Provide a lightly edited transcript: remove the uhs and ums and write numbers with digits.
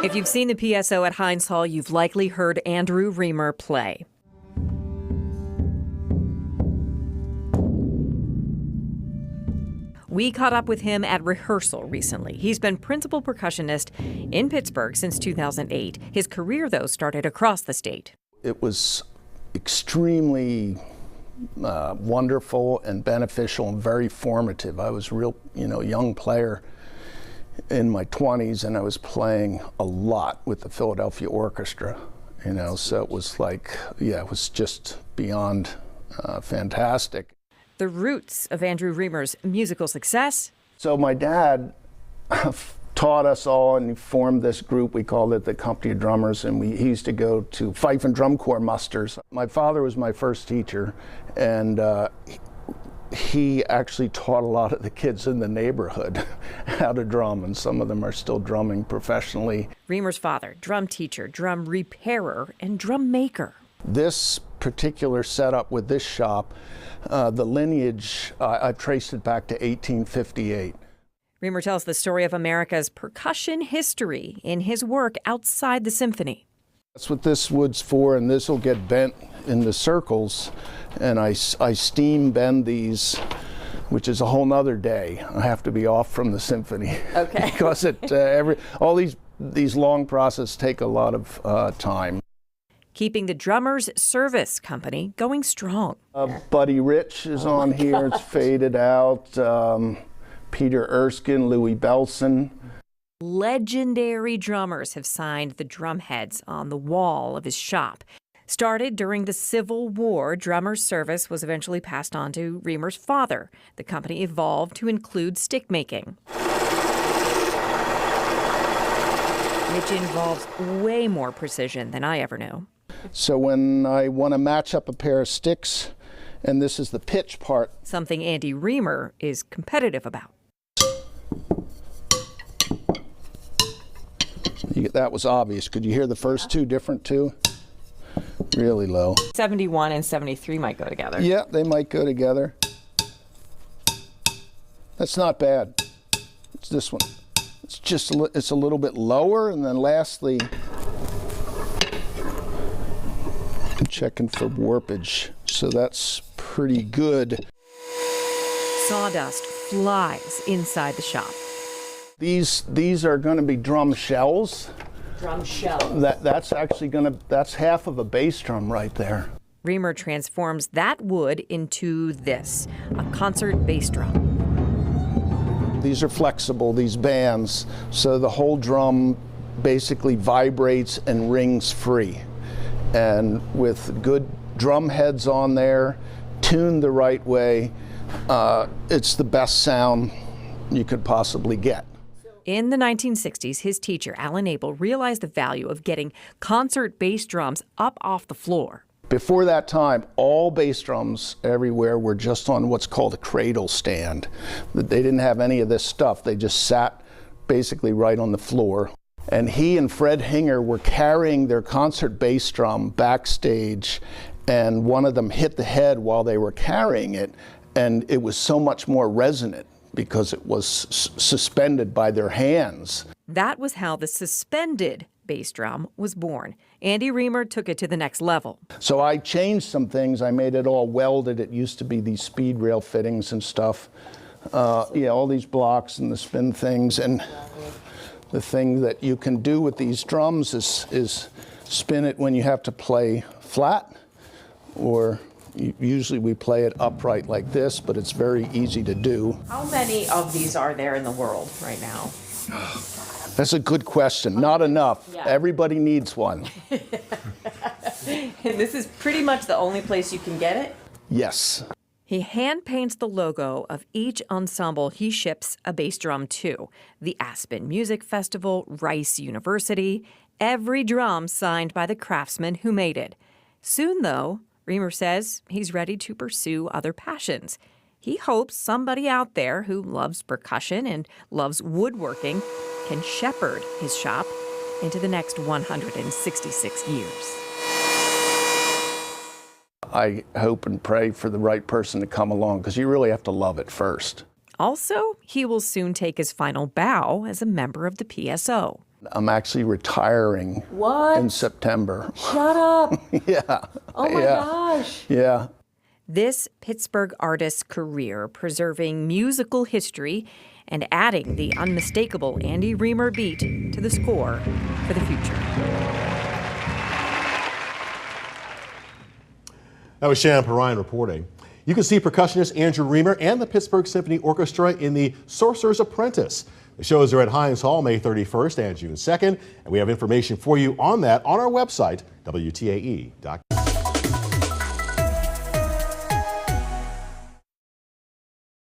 If you've seen the PSO at Heinz Hall, you've likely heard Andrew Reamer play. We caught up with him at rehearsal recently. He's been principal percussionist in Pittsburgh since 2008. His career, though, started across the state. It was extremely wonderful and beneficial and very formative. I was a real, young player in my 20s, and I was playing a lot with the Philadelphia Orchestra, so it was like, it was just beyond fantastic. The roots of Andrew Reamer's musical success. So my dad taught us all, and he formed this group. We called it the Company of Drummers, and he used to go to fife and drum corps musters. My father was my first teacher, and he actually taught a lot of the kids in the neighborhood how to drum, and some of them are still drumming professionally. Reamer's father, drum teacher, drum repairer, and drum maker. This particular setup with this shop, the lineage, I've traced it back to 1858. Reamer tells the story of America's percussion history in his work outside the symphony. That's what this wood's for, and this will get bent in the circles, and I steam bend these, which is a whole nother day. I have to be off from the symphony. Okay. Because all these long processes take a lot of time. Keeping the Drummers Service Company going strong. Buddy Rich is on here. It's faded out. Peter Erskine, Louis Belson. Legendary drummers have signed the drum heads on the wall of his shop. Started during the Civil War, Drummers Service was eventually passed on to Reamer's father. The company evolved to include stick making, which involves way more precision than I ever knew. So when I want to match up a pair of sticks, and this is the pitch part. Something Andy Reamer is competitive about. That was obvious. Could you hear the first two different too? Really low. 71 and 73 might go together. Yeah, they might go together. That's not bad. It's this one. It's a little bit lower, and then lastly, I'm checking for warpage, so that's pretty good. Sawdust flies inside the shop. These are going to be drum shells. Drum shells. That's half of a bass drum right there. Reamer transforms that wood into this, a concert bass drum. These are flexible, these bands, so the whole drum basically vibrates and rings free. And with good drum heads on there, tuned the right way, it's the best sound you could possibly get. In the 1960s, his teacher, Alan Abel, realized the value of getting concert bass drums up off the floor. Before that time, all bass drums everywhere were just on what's called a cradle stand. They didn't have any of this stuff. They just sat basically right on the floor. And he and Fred Hinger were carrying their concert bass drum backstage, and one of them hit the head while they were carrying it, and it was so much more resonant because it was suspended by their hands. That was how the suspended bass drum was born. Andy Reamer took it to the next level. So I changed some things. I made it all welded. It used to be these speed rail fittings and stuff. All these blocks and the spin things. And the thing that you can do with these drums is spin it when you have to play flat, or usually we play it upright like this, but it's very easy to do. How many of these are there in the world right now? That's a good question. Not enough. Yeah. Everybody needs one. And this is pretty much the only place you can get it? Yes. He hand paints the logo of each ensemble he ships a bass drum to. The Aspen Music Festival, Rice University, every drum signed by the craftsman who made it. Soon, though, Reamer says he's ready to pursue other passions. He hopes somebody out there who loves percussion and loves woodworking can shepherd his shop into the next 166 years. I hope and pray for the right person to come along, because you really have to love it first. Also, he will soon take his final bow as a member of the PSO. I'm actually retiring in September. Shut up. Yeah. Oh my gosh. Yeah. This Pittsburgh artist's career preserving musical history and adding the unmistakable Andy Reamer beat to the score for the future. That was Shannon Perrine reporting. You can see percussionist Andrew Reamer and the Pittsburgh Symphony Orchestra in The Sorcerer's Apprentice. The shows are at Heinz Hall May 31st and June 2nd, and we have information for you on that on our website, WTAE.com.